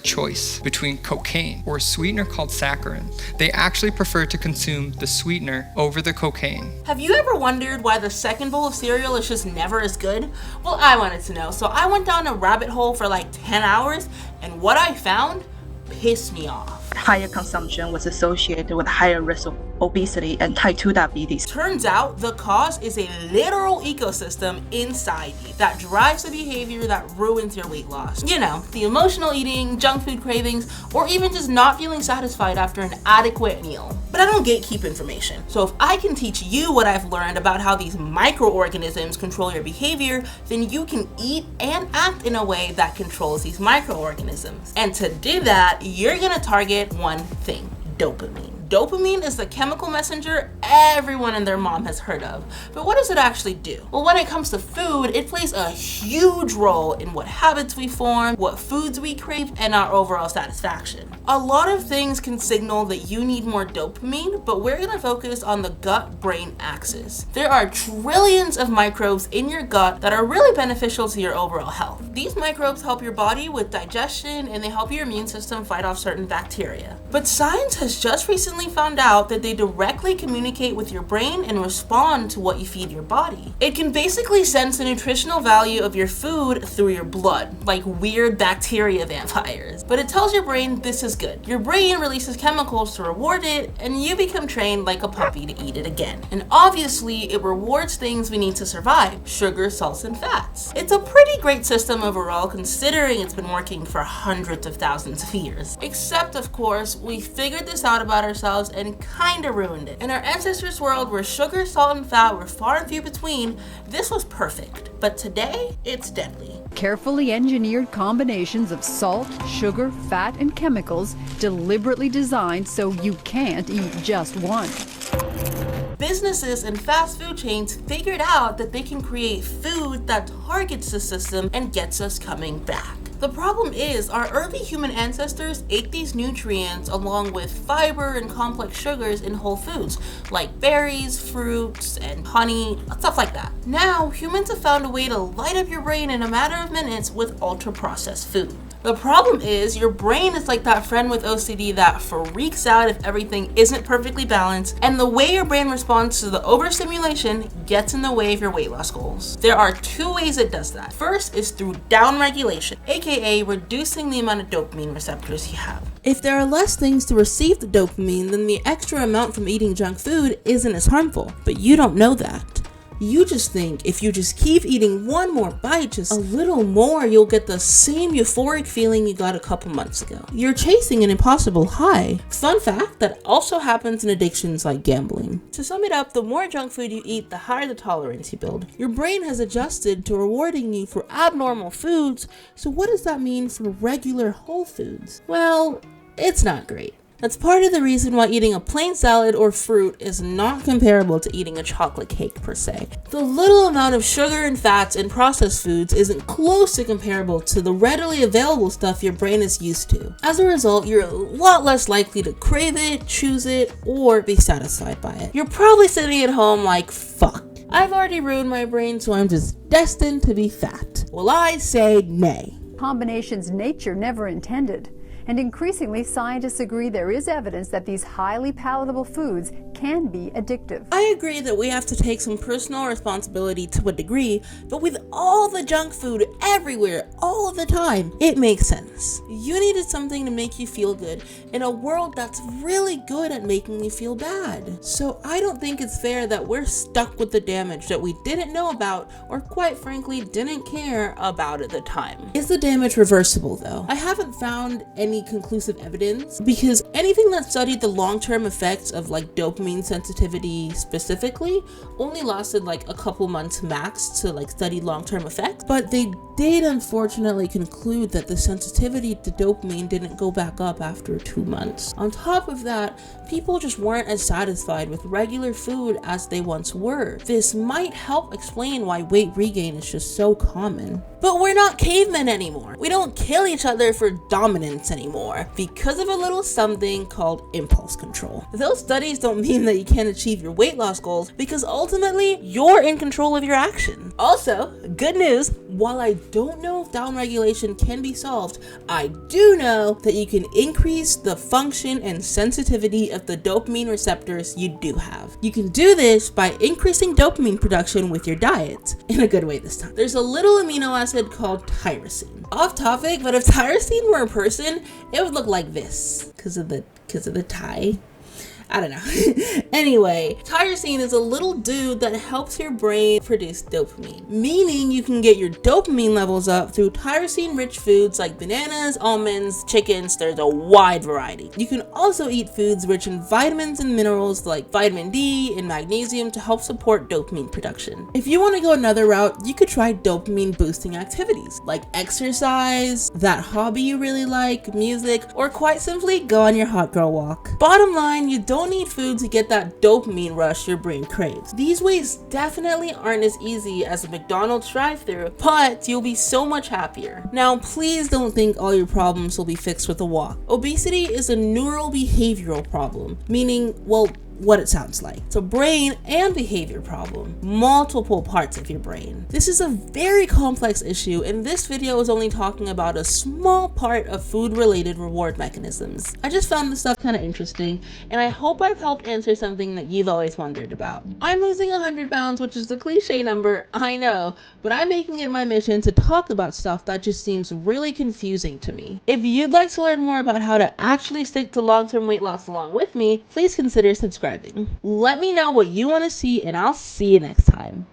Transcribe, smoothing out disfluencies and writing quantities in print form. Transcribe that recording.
choice between cocaine or a sweetener called saccharin. They actually prefer to consume the sweetener over the cocaine. Have you ever wondered why the second bowl of cereal is just never as good? Well, I wanted to know, so I went down a rabbit hole for like 10 hours, and what I found pissed me off. Higher consumption was associated with higher risk of obesity and type 2 diabetes. Turns out the cause is a literal ecosystem inside you that drives the behavior that ruins your weight loss. You know, the emotional eating, junk food cravings, or even just not feeling satisfied after an adequate meal. But I don't gatekeep information. So if I can teach you what I've learned about how these microorganisms control your behavior, then you can eat and act in a way that controls these microorganisms. And to do that, you're gonna target one thing: dopamine. Dopamine is the chemical messenger everyone and their mom has heard of. But what does it actually do? Well, when it comes to food, it plays a huge role in what habits we form, what foods we crave, and our overall satisfaction. A lot of things can signal that you need more dopamine, but we're gonna focus on the gut-brain axis. There are trillions of microbes in your gut that are really beneficial to your overall health. These microbes help your body with digestion, and they help your immune system fight off certain bacteria. But science has just recently found out that they directly communicate with your brain and respond to what you feed your body. It can basically sense the nutritional value of your food through your blood, like weird bacteria vampires. But it tells your brain this is good. Your brain releases chemicals to reward it, and you become trained like a puppy to eat it again. And obviously, it rewards things we need to survive: sugar, salts, and fats. It's a pretty great system overall, considering it's been working for hundreds of thousands of years. Except, of course, we figured this out about ourselves and kinda ruined it. In our ancestors' world, where sugar, salt, and fat were far and few between, this was perfect. But today, it's deadly. Carefully engineered combinations of salt, sugar, fat, and chemicals deliberately designed so you can't eat just one. Businesses and fast food chains figured out that they can create food that targets the system and gets us coming back. The problem is, our early human ancestors ate these nutrients along with fiber and complex sugars in whole foods, like berries, fruits, and honey, stuff like that. Now, humans have found a way to light up your brain in a matter of minutes with ultra-processed food. The problem is, your brain is like that friend with OCD that freaks out if everything isn't perfectly balanced, and the way your brain responds to the overstimulation gets in the way of your weight loss goals. There are two ways it does that. First is through downregulation, aka reducing the amount of dopamine receptors you have. If there are less things to receive the dopamine, then the extra amount from eating junk food isn't as harmful, but you don't know that. You just think if you just keep eating one more bite, just a little more, you'll get the same euphoric feeling you got a couple months ago. You're chasing an impossible high. Fun fact, that also happens in addictions like gambling. To sum it up, the more junk food you eat, the higher the tolerance you build. Your brain has adjusted to rewarding you for abnormal foods, so what does that mean for regular whole foods? Well, it's not great. That's part of the reason why eating a plain salad or fruit is not comparable to eating a chocolate cake per se. The little amount of sugar and fats in processed foods isn't close to comparable to the readily available stuff your brain is used to. As a result, you're a lot less likely to crave it, choose it, or be satisfied by it. You're probably sitting at home like, fuck, I've already ruined my brain, so I'm just destined to be fat. Well, I say nay. Combinations nature never intended. And increasingly, scientists agree there is evidence that these highly palatable foods can be addictive. I agree that we have to take some personal responsibility to a degree, but with all the junk food everywhere, all the time, it makes sense. You needed something to make you feel good in a world that's really good at making you feel bad. So I don't think it's fair that we're stuck with the damage that we didn't know about, or quite frankly, didn't care about at the time. Is the damage reversible though? I haven't found any conclusive evidence, because anything that studied the long-term effects of like dopamine sensitivity specifically only lasted like a couple months max to like study long-term effects, but they did unfortunately conclude that the sensitivity to dopamine didn't go back up after 2 months. On top of that, people just weren't as satisfied with regular food as they once were. This might help explain why weight regain is just so common. But we're not cavemen anymore. We don't kill each other for dominance anymore because of a little something called impulse control. Those studies don't mean that you can't achieve your weight loss goals, because ultimately you're in control of your action. Also, good news, while I don't know if downregulation can be solved. I do know that you can increase the function and sensitivity of the dopamine receptors you do have. You can do this by increasing dopamine production with your diet, in a good way this time. There's a little amino acid called tyrosine. Off topic, but if tyrosine were a person, it would look like this, because of the tie. I don't know. Anyway, tyrosine is a little dude that helps your brain produce dopamine, meaning you can get your dopamine levels up through tyrosine-rich foods like bananas, almonds, chickens. There's a wide variety. You can also eat foods rich in vitamins and minerals like vitamin D and magnesium to help support dopamine production. If you want to go another route, you could try dopamine boosting activities like exercise, that hobby you really like, music, or quite simply go on your hot girl walk. Bottom line, you don't need food to get that dopamine rush your brain craves. These ways definitely aren't as easy as a McDonald's drive-thru, but you'll be so much happier. Now, please don't think all your problems will be fixed with a walk. Obesity is a neural behavioral problem, meaning, well, what it sounds like. It's a brain and behavior problem, multiple parts of your brain. This is a very complex issue, and this video is only talking about a small part of food-related reward mechanisms. I just found this stuff kind of interesting, and I hope I've helped answer something that you've always wondered about. I'm losing 100 pounds, which is a cliche number, I know, but I'm making it my mission to talk about stuff that just seems really confusing to me. If you'd like to learn more about how to actually stick to long-term weight loss along with me, please consider subscribing. Let me know what you want to see, and I'll see you next time.